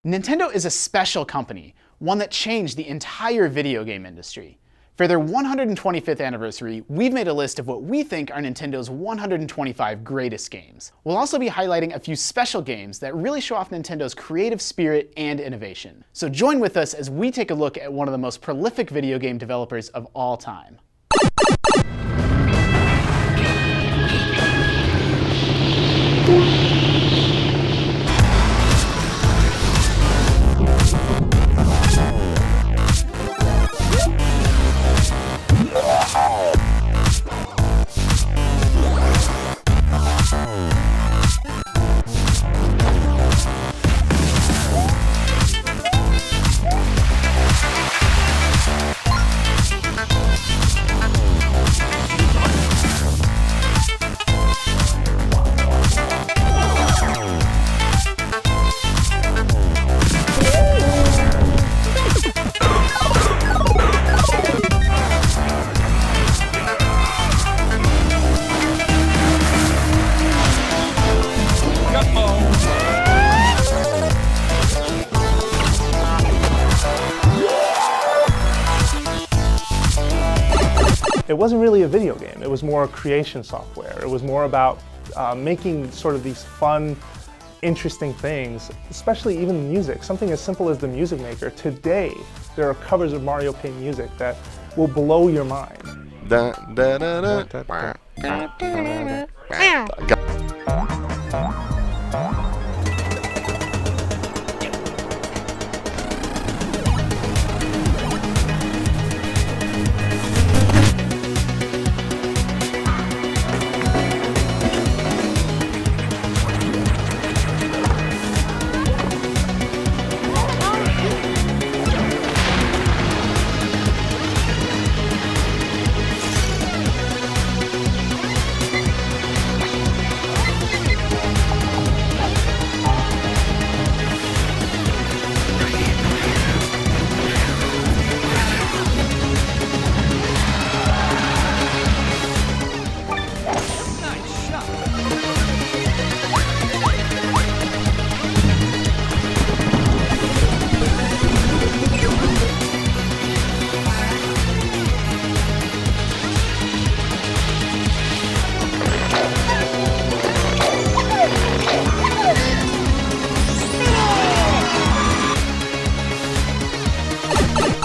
Nintendo is a special company, one that changed the entire video game industry. For their 125th anniversary, we've made a list of what we think are Nintendo's 125 greatest games. We'll also be highlighting a few special games that really show off Nintendo's creative spirit and innovation. So join with us as we take a look at one of the most prolific video game developers of all time. It wasn't really a video game, it was more creation software. It was more about making sort of these fun, interesting things, especially even music. Something as simple as the Music Maker. Today, there are covers of Mario Paint music that will blow your mind.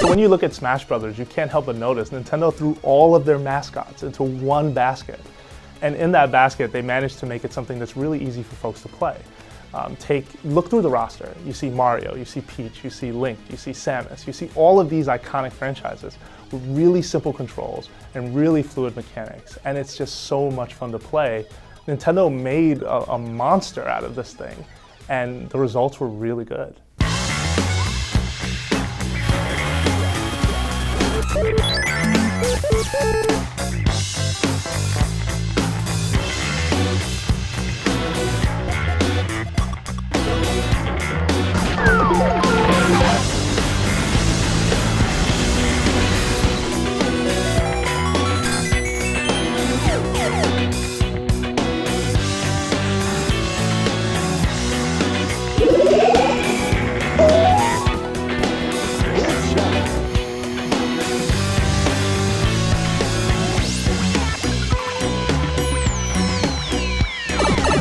When you look at Smash Brothers, you can't help but notice Nintendo threw all of their mascots into one basket. And in that basket, they managed to make it something that's really easy for folks to play. Look through the roster. You see Mario, you see Peach, you see Link, you see Samus, you see all of these iconic franchises with really simple controls and really fluid mechanics. And it's just so much fun to play. Nintendo made a monster out of this thing, and the results were really good.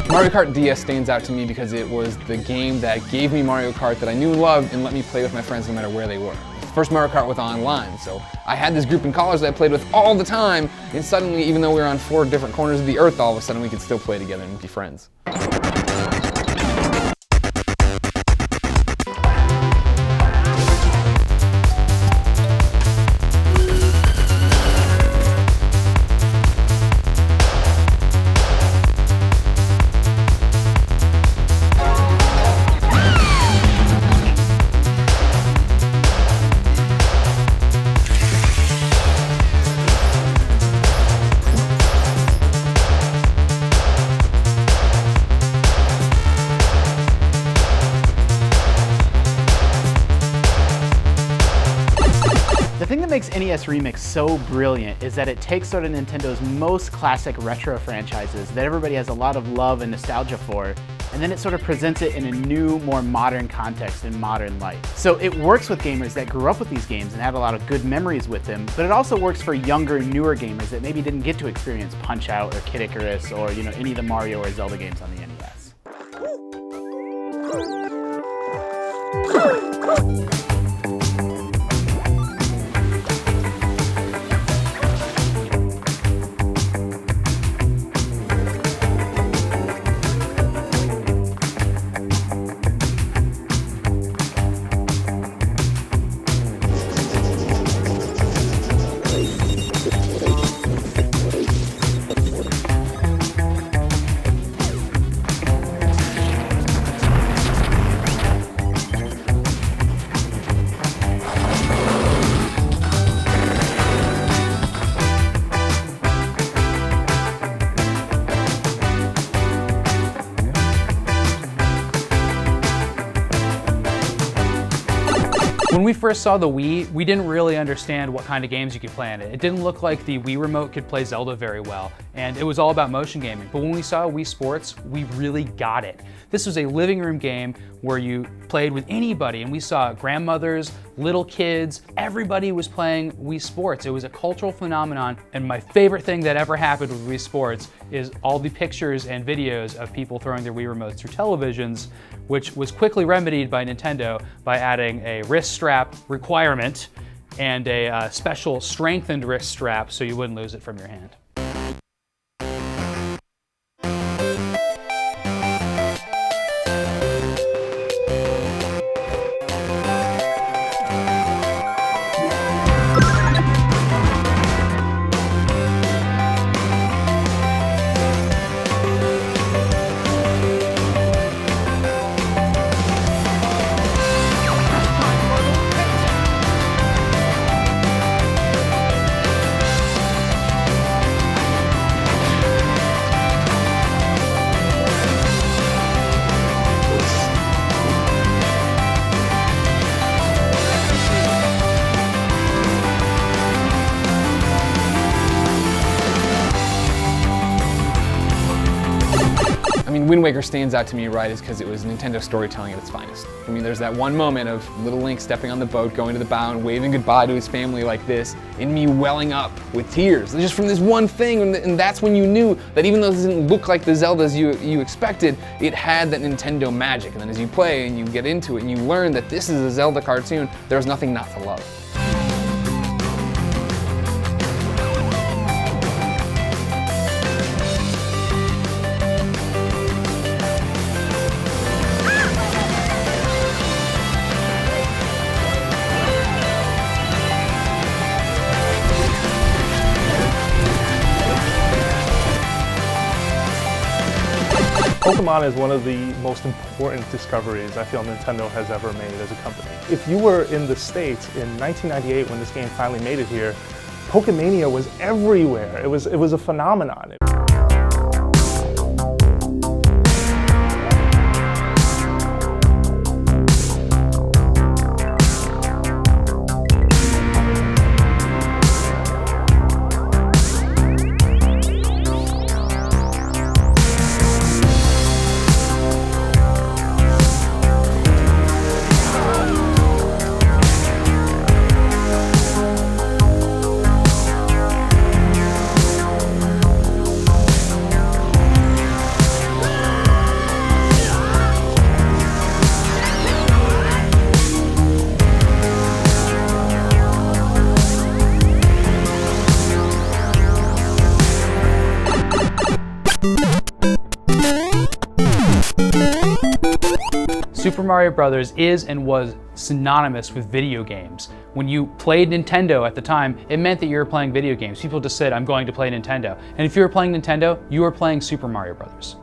Mario Kart DS stands out to me because it was the game that gave me Mario Kart that I knew and loved and let me play with my friends no matter where they were. The first Mario Kart was online, so I had this group in college that I played with all the time, and suddenly, even though we were on 4 different corners of the earth, all of a sudden we could still play together and be friends. thing that makes NES Remix so brilliant is that it takes sort of Nintendo's most classic retro franchises that everybody has a lot of love and nostalgia for, and then it sort of presents it in a new, more modern context and modern light. So it works with gamers that grew up with these games and had a lot of good memories with them, but it also works for younger, newer gamers that maybe didn't get to experience Punch-Out or Kid Icarus or any of the Mario or Zelda games on the NES. When we first saw the Wii, we didn't really understand what kind of games you could play on it. It didn't look like the Wii remote could play Zelda very well, and it was all about motion gaming. But when we saw Wii Sports, we really got it. This was a living room game where you played with anybody, and we saw grandmothers, little kids, everybody was playing Wii Sports. It was a cultural phenomenon, and my favorite thing that ever happened with Wii Sports is all the pictures and videos of people throwing their Wii remotes through televisions, which was quickly remedied by Nintendo by adding a wrist strap requirement and a special strengthened wrist strap so you wouldn't lose it from your hand. I mean, Windwaker stands out to me, right, is because it was Nintendo storytelling at its finest. I mean, there's that one moment of little Link stepping on the boat, going to the bow and waving goodbye to his family like this, and me welling up with tears, just from this one thing, and that's when you knew that even though this didn't look like the Zeldas you expected, it had that Nintendo magic. And then as you play and you get into it and you learn that this is a Zelda cartoon, there's nothing not to love. Altamont is one of the most important discoveries I feel Nintendo has ever made as a company. If you were in the States in 1998 when this game finally made it here, Pokemania was everywhere. It was a phenomenon. Super Mario Bros. Is and was synonymous with video games. When you played Nintendo at the time, it meant that you were playing video games. People just said, I'm going to play Nintendo. And if you were playing Nintendo, you were playing Super Mario Bros.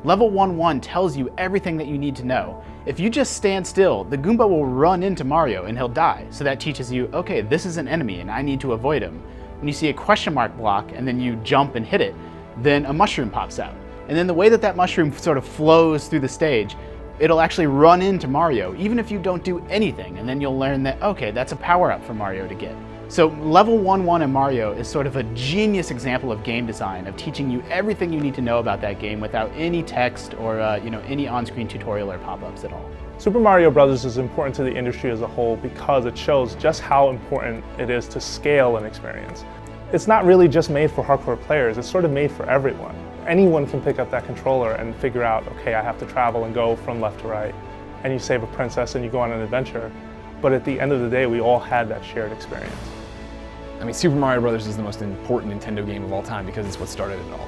Level 1-1 tells you everything that you need to know. If you just stand still, the Goomba will run into Mario and he'll die. So that teaches you, okay, this is an enemy and I need to avoid him. When you see a question mark block and then you jump and hit it, then a mushroom pops out. And then the way that that mushroom sort of flows through the stage, it'll actually run into Mario, even if you don't do anything, and then you'll learn that, okay, that's a power-up for Mario to get. So Level 1-1 in Mario is sort of a genius example of game design, of teaching you everything you need to know about that game without any text or any on-screen tutorial or pop-ups at all. Super Mario Bros. Is important to the industry as a whole because it shows just how important it is to scale an experience. It's not really just made for hardcore players, it's sort of made for everyone. Anyone can pick up that controller and figure out, okay, I have to travel and go from left to right, and you save a princess and you go on an adventure. But at the end of the day, we all had that shared experience. I mean, Super Mario Bros. Is the most important Nintendo game of all time because it's what started it all.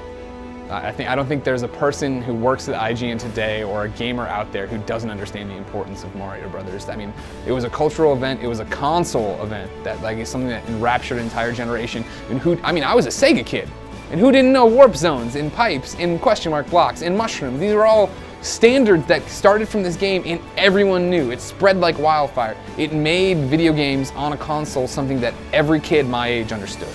I don't think there's a person who works at IGN today or a gamer out there who doesn't understand the importance of Mario Brothers. I mean, it was a cultural event, it was a console event that is something that enraptured an entire generation. And I was a Sega kid, and who didn't know warp zones, and pipes, and question mark blocks, and mushrooms? These are all standards that started from this game and everyone knew. It spread like wildfire. It made video games on a console something that every kid my age understood.